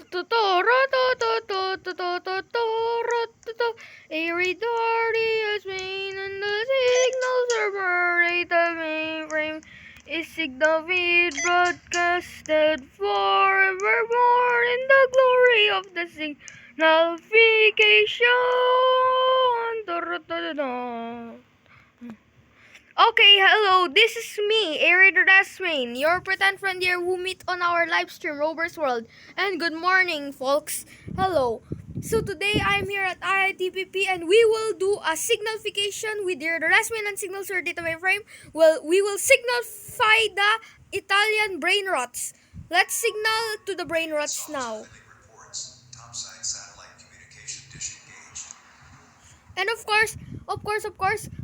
ARadarDSMain and the signal server data mainframe is signal feed broadcasted forevermore in the glory of the signalification. Okay, hello, this is me, ARadarDSMain, your pretend friend here who meet on our live stream, Robert's World. And good morning, folks. Hello. So today I'm here at IITPP and we will do a signalification with ARadarDSMain and Signal Sir Data Mainframe. Well, we will signalify the Italian brainrots. Let's signal to the brainrots now. And of course,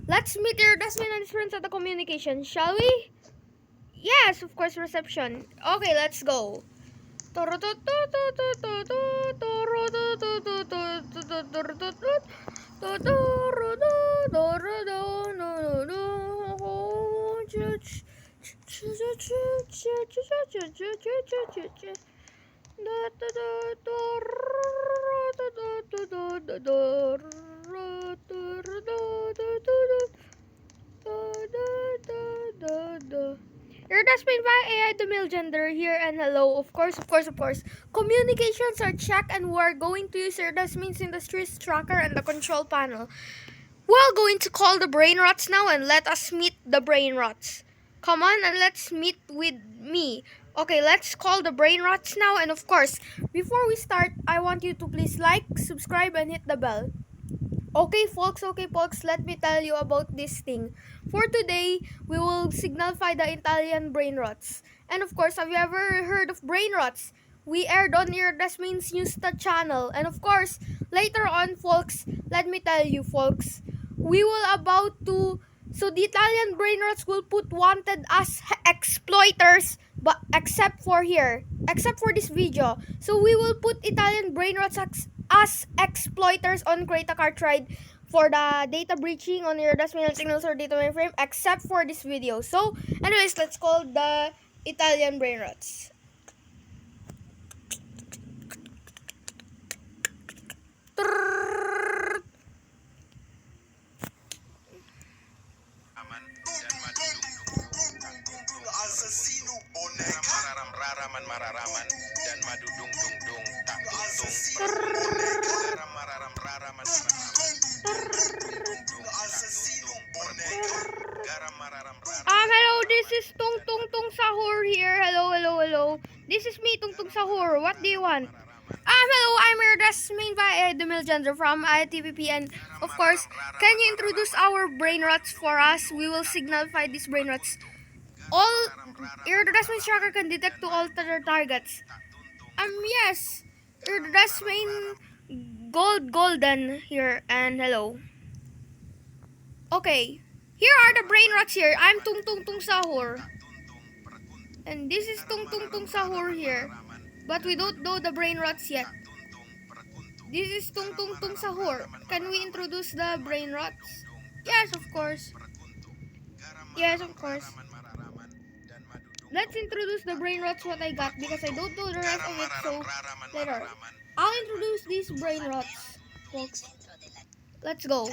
let's meet ARadarDSMain and his friends at the communication, shall we? Yes, of course, reception. Okay, let's go. ARadarDSMain Via AI, the male gender here, and hello, of course. Communications are checked and we're going to use ARadarDSMain's Industries Tracker and the control panel. We're going to call the brainrots now and let us meet the brainrots. Come on and let's meet with me. Okay, let's call the brainrots now, and of course, before we start, I want you to please like, subscribe, and hit the bell. Okay, folks, let me tell you about this thing. For today, we will signalify the Italian brainrots. And of course, have you ever heard of brainrots? We aired on ARadarDSMain's News channel. And of course, later on, folks, let me tell you, folks, we will about to... So the Italian brainrots will put wanted as exploiters, but except for this video. So we will put Italian brainrots as exploiters on Create a Card Ride for the data breaching on ARadarDSMain and Signal or Data Mainframe, except for this video. So, anyways, let's call the Italian brainrots. Mararam dan madu dung dung dung tak hello, this is Tung Tung Tung Sahur here. Hello. This is me, Tung Tung Sahur. What do you want? Hello, I'm ARadarDSMain Via the male gender from IITPP, and of course, can you introduce our brainrots for us? We will signalify these brainrots. All ARadarDSMain tracker can detect to all their targets. Yes, ARadarDSMain golden here, and hello. Okay, here are the brainrots here. I'm Tung Tung Tung Sahur, and this is Tung Tung Tung Sahur here, but we don't know the brainrots yet. This is Tung Tung Tung Sahur. Can we introduce the brainrots? Yes, of course. Let's introduce the brainrots what I got because I don't know the rest of it, so later. I'll introduce these brainrots, folks. Let's go.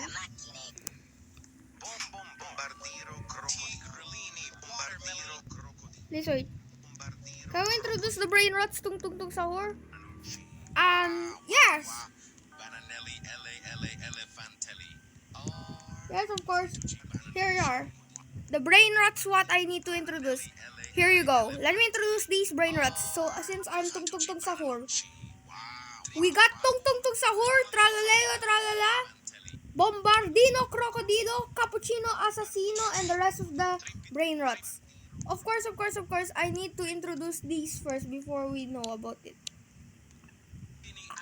Please wait. Can we introduce the brainrots, Tung Tung Tung Sahur? Yes. Yes, of course. Here you are. The brainrots what I need to introduce. Here you go. Let me introduce these brainrots. So, since I'm Tung Tung Tung Sahur, we got Tung Tung Tung Sahur, Tralalero Tralala, Bombardino, Crocodilo, Cappuccino, Assassino, and the rest of the brainrots. Of course, I need to introduce these first before we know about it.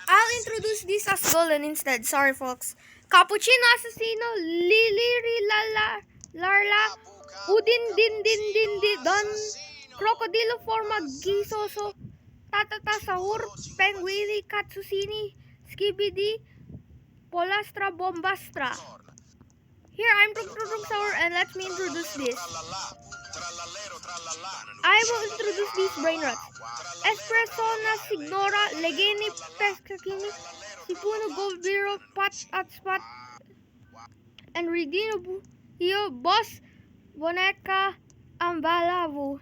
I'll introduce these as golden instead. Sorry, folks. Cappuccino, Assassino, Lili, Larla, Udin, Din, Don, Crocodilo, Forma, Gisoso, Tatata, Sahur, Penguili, Katsusini, Skibidi, Polastra, Bombastra. Here, I'm Tung Tung Sahur, and let me introduce this. I will introduce these brainrots. Espressona Signora Legeni Pescacini Sipuno Goviro Pat at Spot and Redino Hio Boss Boneca Ambalavu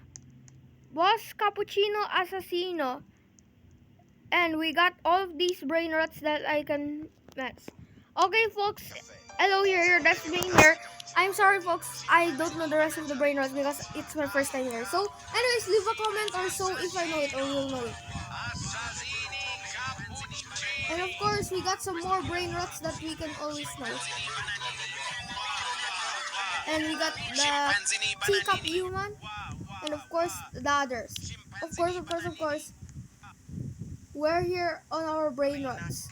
Boss Cappuccino Assassino. And we got all of these brainrots that I can mess. Okay, folks. Hello here, that's me here. I'm sorry, folks. I don't know the rest of the brainrots because it's my first time here. So, anyways, leave a comment or so if I know it or will know it. And of course, we got some more brainrots that we can always know. And we got the teacup human, and of course the others. Of course. We're here on our brainrots.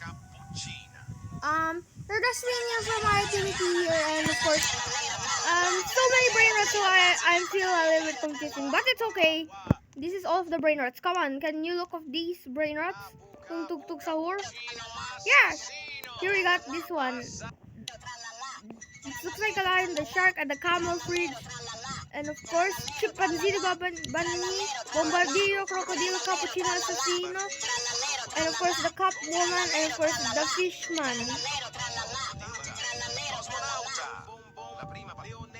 ARadarDSMain here from IITPP here, and of course, so many brainrots, so I feel a little bit confusing, but it's okay. This is all of the brainrots. Come on, can you look of these brainrots? Tung tuk tuk sahur. Yes. Here we got this one. It looks like a lion, the shark, and the camel fridge. And of course, Chipazini Bananini, Bombardiro, Crocodile, Cappuccino, Assassino. And of course, the cup woman, and of course, the fishman.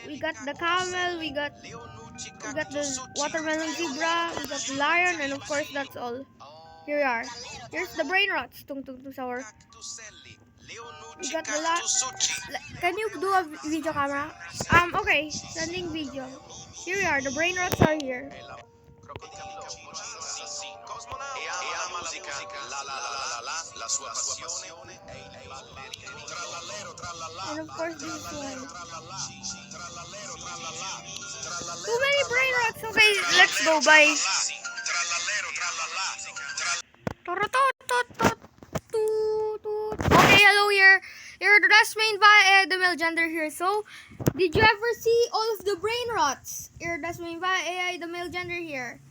We got the camel, we got the watermelon zebra, we got the lion, and of course, that's all. Here we are. Here's the brainrots. Tung tung tung sour. We got the Can you do a video camera? Okay, sending video. Here we are. The brainrots are here. And of course, this one. Too many brainrots. Okay, let's go. Bye. Okay, hello here. ARadarDSMain Via AI the male gender here. So, did you ever see all of the brainrots? ARadarDSMain Via AI the male gender here.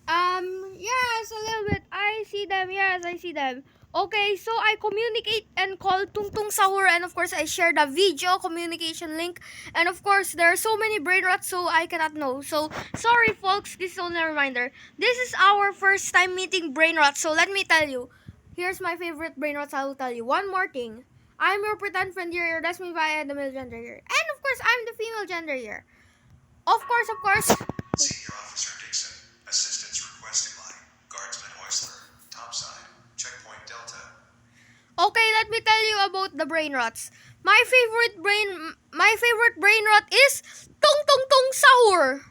Yes, a little bit. I see them. Yes, I see them. Okay, so I communicate and call Tung Tung Sahur, and of course I share the video communication link. And of course there are so many brainrots, so I cannot know. So sorry, folks. This is only a reminder. This is our first time meeting brainrots. So let me tell you. Here's my favorite brainrots. I will tell you one more thing. I'm your pretend friend here. That's me via the male gender here, and of course I'm the female gender here. Of course. Senior Officer Dixon, assistance requested by Guardsman Heusler, topside, checkpoint Delta. Okay, let me tell you about the brainrots. My favorite brainrot is Tung Tung Tung Sahur.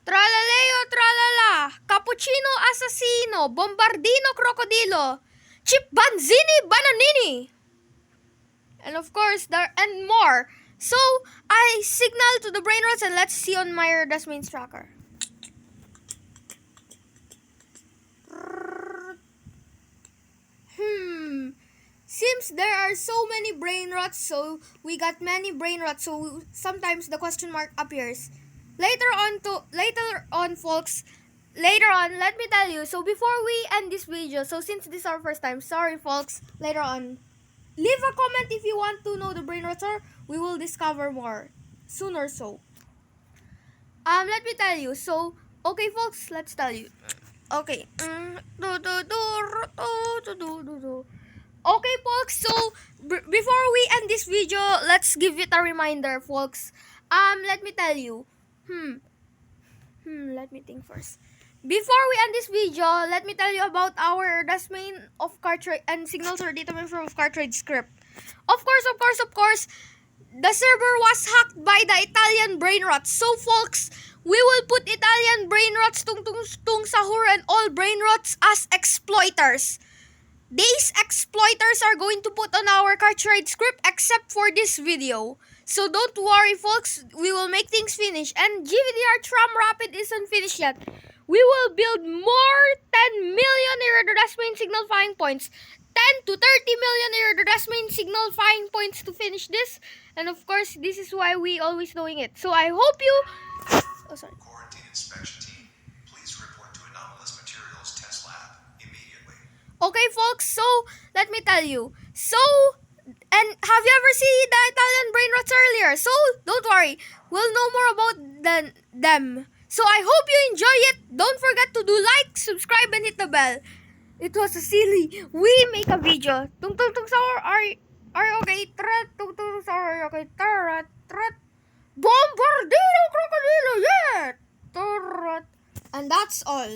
Tralalero Tralala, Cappuccino Assassino, Bombardino Crocodilo, Chipazini Bananini. And of course, there and more. So, I signal to the brainrots and let's see on my ARadarDSMain tracker. Seems there are so many brainrots, so we got many brainrots, so sometimes the question mark appears. Later on, folks, let me tell you. So before we end this video, so since this is our first time, sorry folks, later on, leave a comment if you want to know the brainrots, or we will discover more soon or so. Let me tell you. So, okay folks, let's tell you. Okay. Okay, folks. So before we end this video, let's give it a reminder, folks. Let me tell you. Let me think first. Before we end this video, let me tell you about our ARadarDSMain of Cartridge and Signalfies of Cartridge script. Of course, the server was hacked by the Italian brainrots. So, folks, we will put Italian brainrots, tung sahur, and all brainrots as exploiters. These exploiters are going to put on our cartridge script except for this video. So don't worry, folks. We will make things finish. And GVDR Tram Rapid isn't finished yet. We will build more 10 million ARadarDSMain signalifying points. 10 to 30 million ARadarDSMain signalifying points to finish this. And of course, this is why we always doing it. So I hope you... Oh, sorry. Quarantine inspection team, please report to anomalous materials test lab immediately. Okay, folks, so let me tell you. So, And have you ever seen the Italian brainrots earlier? So don't worry, we'll know more about them. So I hope you enjoy it. Don't forget to do like, subscribe, and hit the bell. It was a silly. We make a video. Tung tung tung sahur are okay. Trat tung tung sahur are okay. Trat trat. Bombardino crocodilo. Yeah. Trat. And that's all.